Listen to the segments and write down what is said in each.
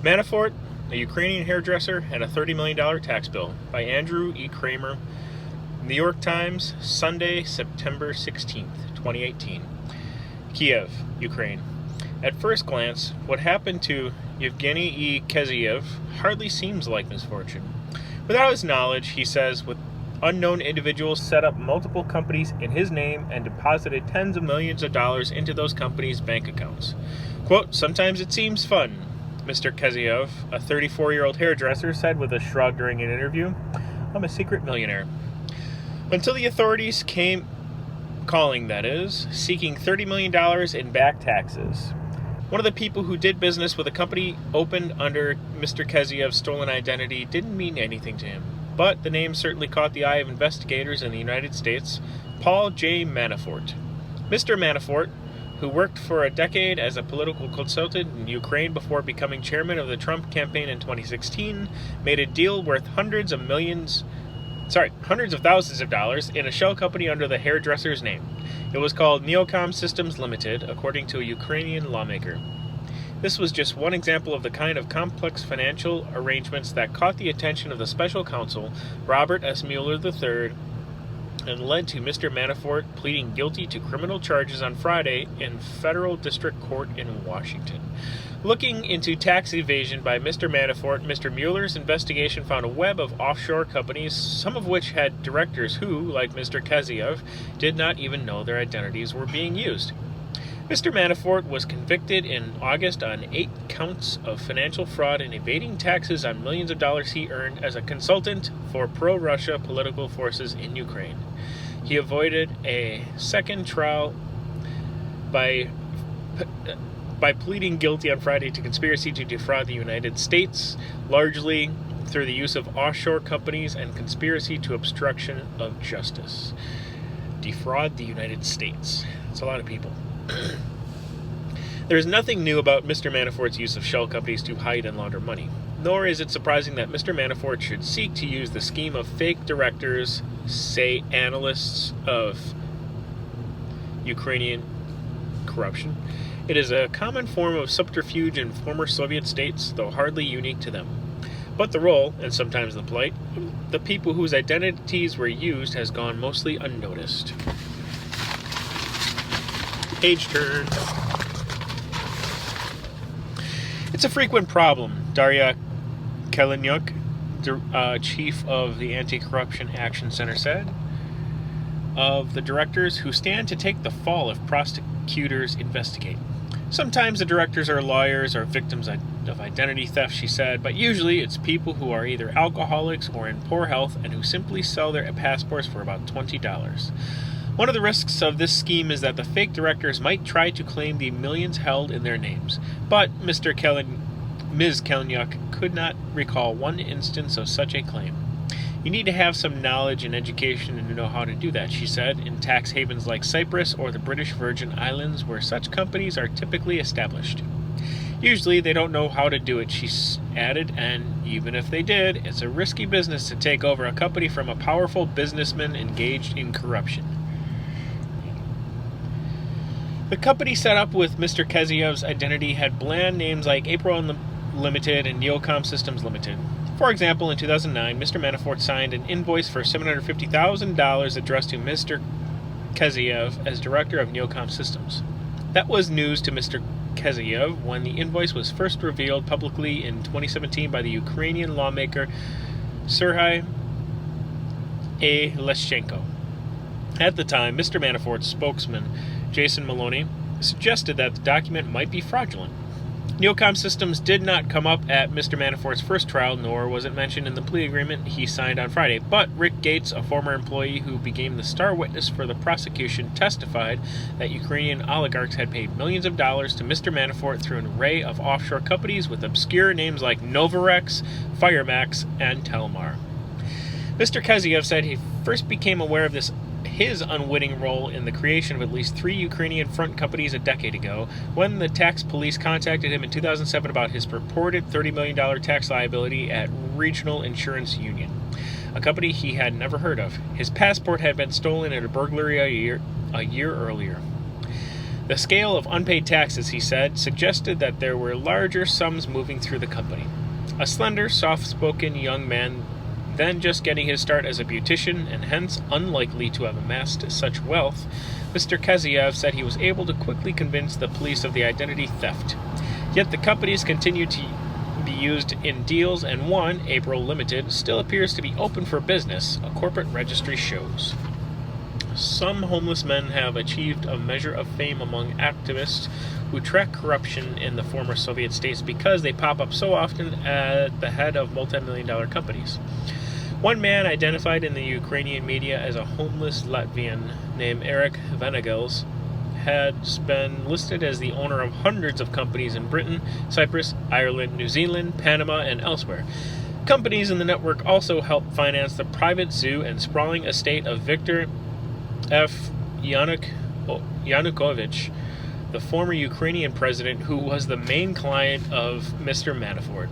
Manafort, a Ukrainian hairdresser, and a $30 million tax bill by Andrew E Kramer. New York Times, Sunday, September 16th, 2018. Kiev, Ukraine. At first glance, what happened to Yevgeny E. Keziev hardly seems like misfortune. Without his knowledge, he says, with unknown individuals set up multiple companies in his name and deposited tens of millions of dollars into those companies' bank accounts. Quote, "Sometimes it seems fun," Mr. Keziev, a 34-year-old hairdresser, said with a shrug during an interview. "I'm a secret millionaire." Until the authorities came calling, that is, seeking $30 million in back taxes. One of the people who did business with a company opened under Mr. Keziev's stolen identity didn't mean anything to him, but the name certainly caught the eye of investigators in the United States, Paul J. Manafort. Mr. Manafort, who worked for a decade as a political consultant in Ukraine before becoming chairman of the Trump campaign in 2016, made a deal worth hundreds of thousands of dollars in a shell company under the hairdresser's name. It was called Neocom Systems Limited, according to a Ukrainian lawmaker. This was just one example of the kind of complex financial arrangements that caught the attention of the special counsel, Robert S. Mueller III, and led to Mr. Manafort pleading guilty to criminal charges on Friday in federal district court in Washington. Looking into tax evasion by Mr. Manafort, Mr. Mueller's investigation found a web of offshore companies, some of which had directors who, like Mr. Keziev, did not even know their identities were being used. Mr. Manafort was convicted in August on 8 counts of financial fraud and evading taxes on millions of dollars he earned as a consultant for pro-Russia political forces in Ukraine. He avoided a second trial by pleading guilty on Friday to conspiracy to defraud the United States, largely through the use of offshore companies, and conspiracy to obstruction of justice. Defraud the United States. That's a lot of people. There is nothing new about Mr. Manafort's use of shell companies to hide and launder money, nor is it surprising that Mr. Manafort should seek to use the scheme of fake directors, say analysts of Ukrainian corruption. It is a common form of subterfuge in former Soviet states, though hardly unique to them. But the role, and sometimes the plight, of the people whose identities were used has gone mostly unnoticed. Page turn. It's a frequent problem, Darya Kalinyuk, chief of the Anti-Corruption Action Center, said, of the directors who stand to take the fall if prosecutors investigate. Sometimes the directors are lawyers or victims of identity theft, she said, but usually it's people who are either alcoholics or in poor health and who simply sell their passports for about $20. One of the risks of this scheme is that the fake directors might try to claim the millions held in their names, but Ms. Kalinyuk could not recall one instance of such a claim. You need to have some knowledge and education to know how to do that, she said, in tax havens like Cyprus or the British Virgin Islands, where such companies are typically established. Usually they don't know how to do it, she added, and even if they did, it's a risky business to take over a company from a powerful businessman engaged in corruption. The company set up with Mr. Keziev's identity had bland names like April Limited and Neocom Systems Limited. For example, in 2009, Mr. Manafort signed an invoice for $750,000 addressed to Mr. Keziev as director of Neocom Systems. That was news to Mr. Keziev when the invoice was first revealed publicly in 2017 by the Ukrainian lawmaker Serhiy A. Leshchenko. At the time, Mr. Manafort's spokesman, Jason Maloney, suggested that the document might be fraudulent. Neocom Systems did not come up at Mr. Manafort's first trial, nor was it mentioned in the plea agreement he signed on Friday. But Rick Gates, a former employee who became the star witness for the prosecution, testified that Ukrainian oligarchs had paid millions of dollars to Mr. Manafort through an array of offshore companies with obscure names like Novarex, Firemax, and Telmar. Mr. Keziev said he first became aware of his unwitting role in the creation of at least 3 Ukrainian front companies a decade ago, when the tax police contacted him in 2007 about his purported $30 million tax liability at Regional Insurance Union, a company he had never heard of. His passport had been stolen in a burglary a year earlier. The scale of unpaid taxes, he said, suggested that there were larger sums moving through the company. A slender, soft-spoken young man, then just getting his start as a beautician and hence unlikely to have amassed such wealth, Mr. Kaziev said he was able to quickly convince the police of the identity theft. Yet the companies continued to be used in deals, and one, April Limited, still appears to be open for business, a corporate registry shows. Some homeless men have achieved a measure of fame among activists who track corruption in the former Soviet states because they pop up so often at the head of multi-million-dollar companies. One man identified in the Ukrainian media as a homeless Latvian named Eric Vanagels has been listed as the owner of hundreds of companies in Britain, Cyprus, Ireland, New Zealand, Panama, and elsewhere. Companies in the network also help finance the private zoo and sprawling estate of Viktor F. Yanukovych, the former Ukrainian president who was the main client of Mr. Manafort.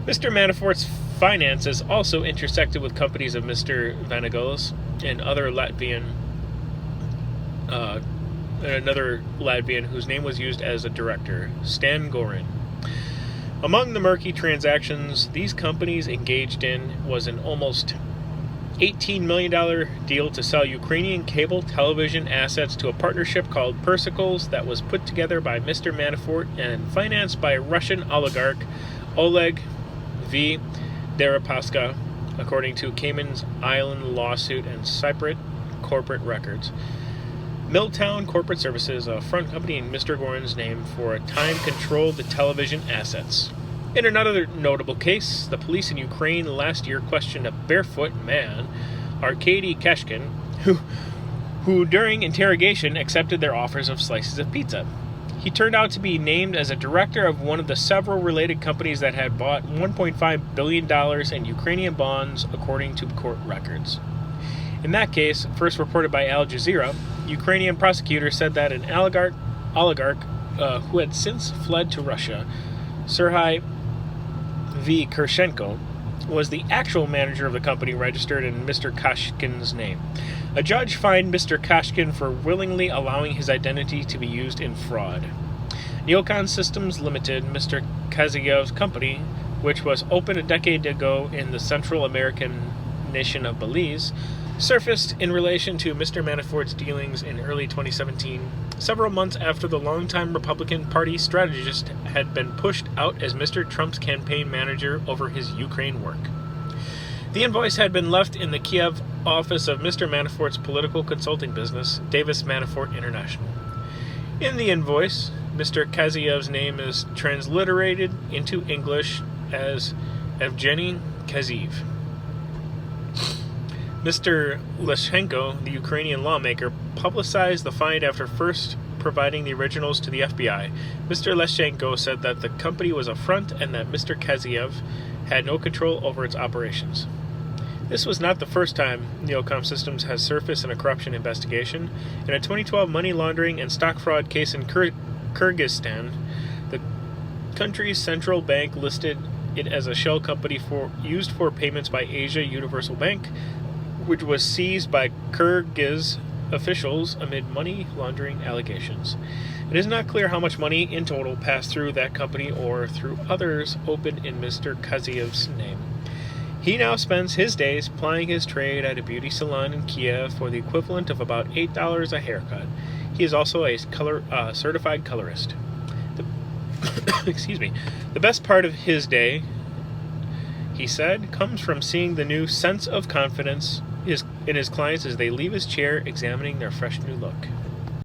Mr. Manafort's finances also intersected with companies of Mr. Vanagels and another Latvian whose name was used as a director, Stan Gorin. Among the murky transactions these companies engaged in was an almost $18 million deal to sell Ukrainian cable television assets to a partnership called Persicles that was put together by Mr. Manafort and financed by Russian oligarch Oleg V. Deripaska, according to Cayman's Island lawsuit and Cypriot corporate records. Milltown Corporate Services, a front company in Mr. Gorin's name, for a time controlled the television assets. In another notable case, the police in Ukraine last year questioned a barefoot man, Arkady Kashkin, who during interrogation accepted their offers of slices of pizza. He turned out to be named as a director of one of the several related companies that had bought $1.5 billion in Ukrainian bonds, according to court records. In that case, first reported by Al Jazeera, Ukrainian prosecutors said that an oligarch who had since fled to Russia, Serhiy V. Kershenko, was the actual manager of the company registered in Mr. Kashkin's name. A judge fined Mr. Kashkin for willingly allowing his identity to be used in fraud. Neocon Systems Limited, Mr. Kaziev's company, which was opened a decade ago in the Central American nation of Belize, surfaced in relation to Mr. Manafort's dealings in early 2017, several months after the longtime Republican Party strategist had been pushed out as Mr. Trump's campaign manager over his Ukraine work. The invoice had been left in the Kiev office of Mr. Manafort's political consulting business, Davis Manafort International. In the invoice, Mr. Kaziev's name is transliterated into English as Evgeny Kaziev. Mr. Leshchenko, the Ukrainian lawmaker, publicized the find after first providing the originals to the FBI. Mr. Leshchenko said that the company was a front and that Mr. Kaziev had no control over its operations. This was not the first time Neocom Systems has surfaced in a corruption investigation. In a 2012 money laundering and stock fraud case in Kyrgyzstan, the country's central bank listed it as a shell company used for payments by Asia Universal Bank, which was seized by Kyrgyz officials amid money laundering allegations. It is not clear how much money in total passed through that company or through others opened in Mr. Kaziev's name. He now spends his days plying his trade at a beauty salon in Kiev for the equivalent of about $8 a haircut. He is also a certified colorist. The best part of his day, he said, comes from seeing the new sense of confidence in his clients as they leave his chair examining their fresh new look.